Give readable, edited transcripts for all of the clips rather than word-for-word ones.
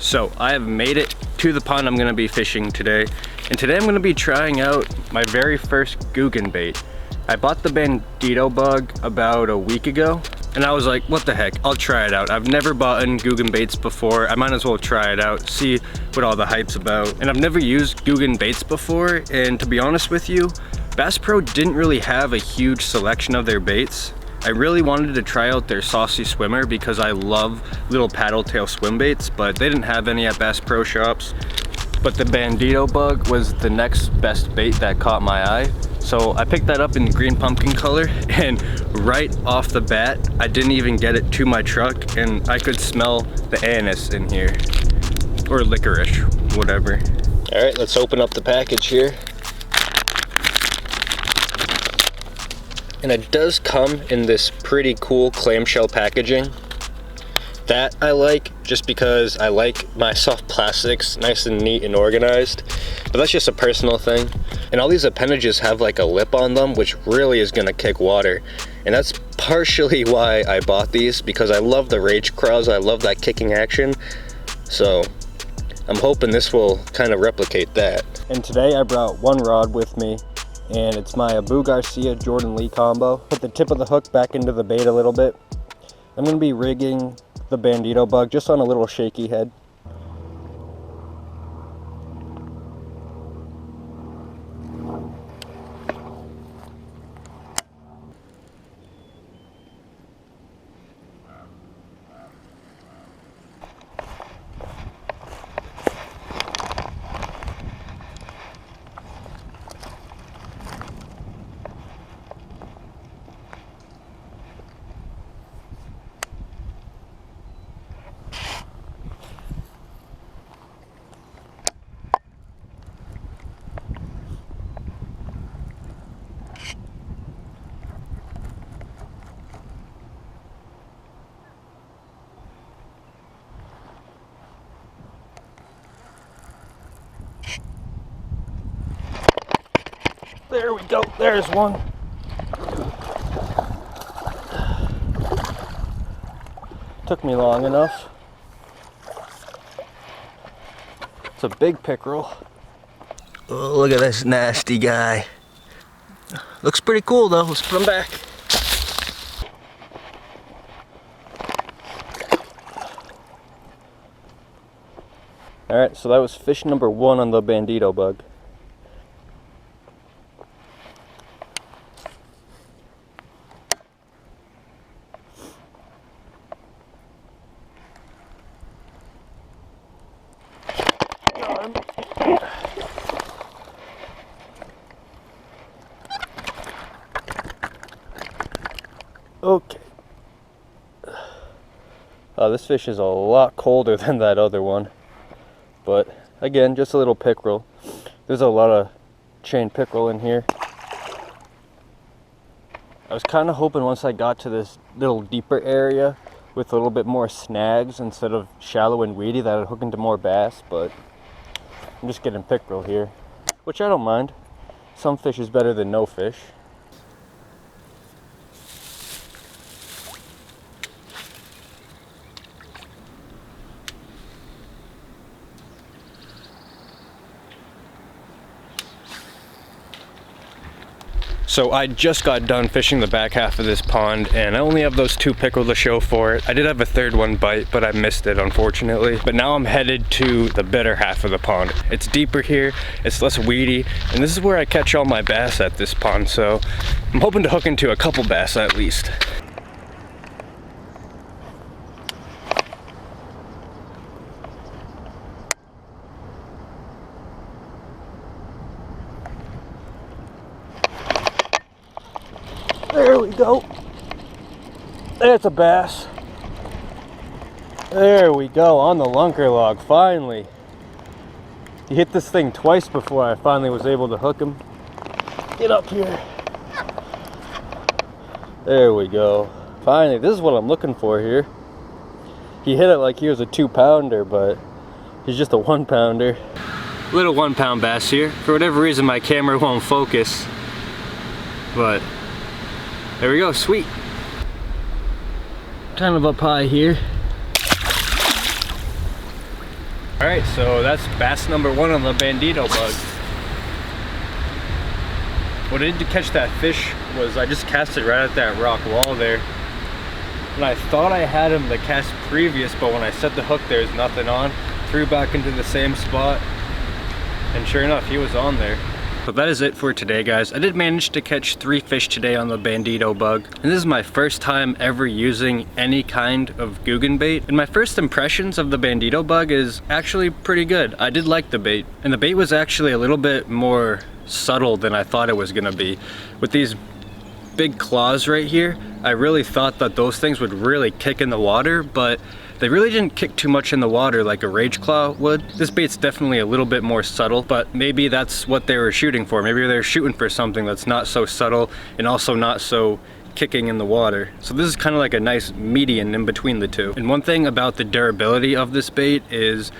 So I have made it to the pond I'm gonna be fishing today. And today I'm gonna be trying out my very first Googan bait. I bought the bandito bug about a week ago, and I was like, what the heck, I'll try it out. I've never bought Googan baits before. I might as well try it out, see what all the hype's about. And I've never used Googan baits before, and to be honest with you, Bass Pro didn't really have a huge selection of their baits. I really wanted to try out their Saucy Swimmer because I love little paddle tail swim baits, but they didn't have any at Bass Pro shops. But the bandito bug was the next best bait that caught my eye. So I picked that up in green pumpkin color, and right off the bat, I didn't even get it to my truck, and I could smell the anise in here. Or licorice, whatever. All right, let's open up the package here. And it does come in this pretty cool clamshell packaging. That I like, just because I like my soft plastics nice and neat and organized. But that's just a personal thing. And all these appendages have like a lip on them, which really is gonna kick water. And that's partially why I bought these, because I love the rage craws, I love that kicking action. So I'm hoping this will kind of replicate that. And today I brought one rod with me, and it's my Abu Garcia Jordan Lee combo. Put the tip of the hook back into the bait a little bit. I'm gonna be rigging the bandito bug just on a little shaky head. There we go, there's one. Took me long enough. It's a big pickerel. Oh, look at this nasty guy. Looks pretty cool though, let's put him back. Alright, so that was fish number 1 on the bandito bug. Okay. This fish is a lot colder than that other one. But again, just a little pickerel. There's a lot of chain pickerel in here. I was kind of hoping once I got to this little deeper area with a little bit more snags instead of shallow and weedy that I'd hook into more bass, but I'm just getting pickerel here, which I don't mind. Some fish is better than no fish. So I just got done fishing the back half of this pond, and I only have those 2 pickerel to show for it. I did have a third one bite, but I missed it unfortunately. But now I'm headed to the better half of the pond. It's deeper here, it's less weedy, and this is where I catch all my bass at this pond, so I'm hoping to hook into a couple bass at least. There we go. That's a bass. There we go, on the lunker log, finally. He hit this thing twice before I finally was able to hook him. Get up here. There we go. Finally, this is what I'm looking for here. He hit it like he was a 2-pounder, but he's just a 1-pounder. Little 1-pound bass here. For whatever reason, my camera won't focus, but there we go, sweet. Kind of up high here. All right, so that's bass number 1 on the Bandito bug. What I did to catch that fish was I just cast it right at that rock wall there. And I thought I had him the cast previous, but when I set the hook, there's nothing on. Threw back into the same spot, and sure enough, he was on there. So that is it for today, guys. I did manage to catch 3 fish today on the Bandito bug, and this is my first time ever using any kind of Googan bait. And my first impressions of the Bandito bug is actually pretty good. I did like the bait, and the bait was actually a little bit more subtle than I thought it was gonna be. With these big claws right here, I really thought that those things would really kick in the water, but they really didn't kick too much in the water like a rage claw would. This bait's definitely a little bit more subtle, but maybe that's what they were shooting for. Maybe they're shooting for something that's not so subtle and also not so kicking in the water. So this is kind of like a nice median in between the two. And one thing about the durability of this bait is,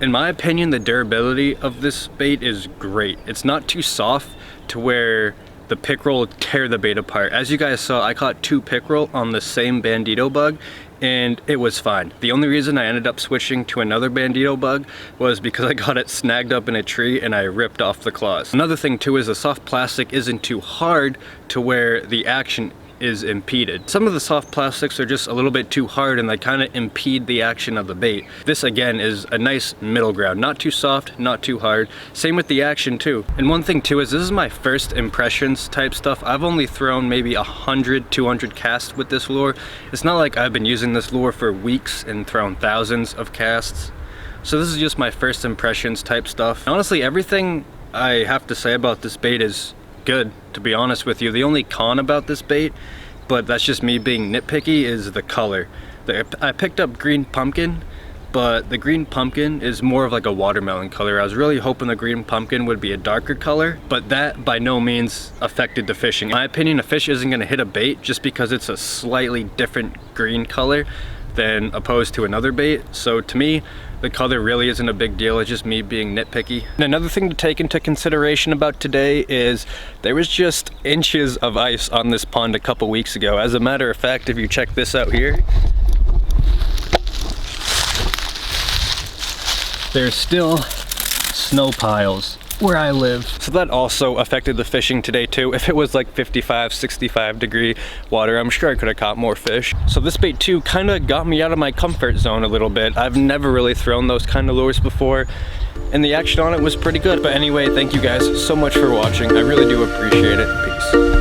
in my opinion, the durability of this bait is great. It's not too soft to where the pickerel will tear the bait apart. As you guys saw, I caught 2 pickerel on the same Bandito bug, and it was fine. The only reason I ended up switching to another Bandito bug was because I got it snagged up in a tree and I ripped off the claws. Another thing too is the soft plastic isn't too hard to where the action is impeded. Some of the soft plastics are just a little bit too hard and they kind of impede the action of the bait. This again is a nice middle ground, not too soft, not too hard. Same with the action too. And one thing too is this is my first impressions type stuff. I've only thrown maybe 100, 200 casts with this lure. It's not like I've been using this lure for weeks and thrown thousands of casts. So this is just my first impressions type stuff. Honestly, everything I have to say about this bait is good, to be honest with you. The only con about this bait, but that's just me being nitpicky, is the color. I picked up green pumpkin, but the green pumpkin is more of like a watermelon color. I was really hoping the green pumpkin would be a darker color, but that by no means affected the fishing. In my opinion, a fish isn't going to hit a bait just because it's a slightly different green color than opposed to another bait. So to me, the color really isn't a big deal. It's just me being nitpicky. And another thing to take into consideration about today is there was just inches of ice on this pond a couple weeks ago. As a matter of fact, if you check this out here, there's still snow piles where I live. So that also affected the fishing today too. If it was like 55, 65 degree water, I'm sure I could have caught more fish. So this bait too kind of got me out of my comfort zone a little bit. I've never really thrown those kind of lures before, and the action on it was pretty good. But anyway, thank you guys so much for watching. I really do appreciate it. Peace.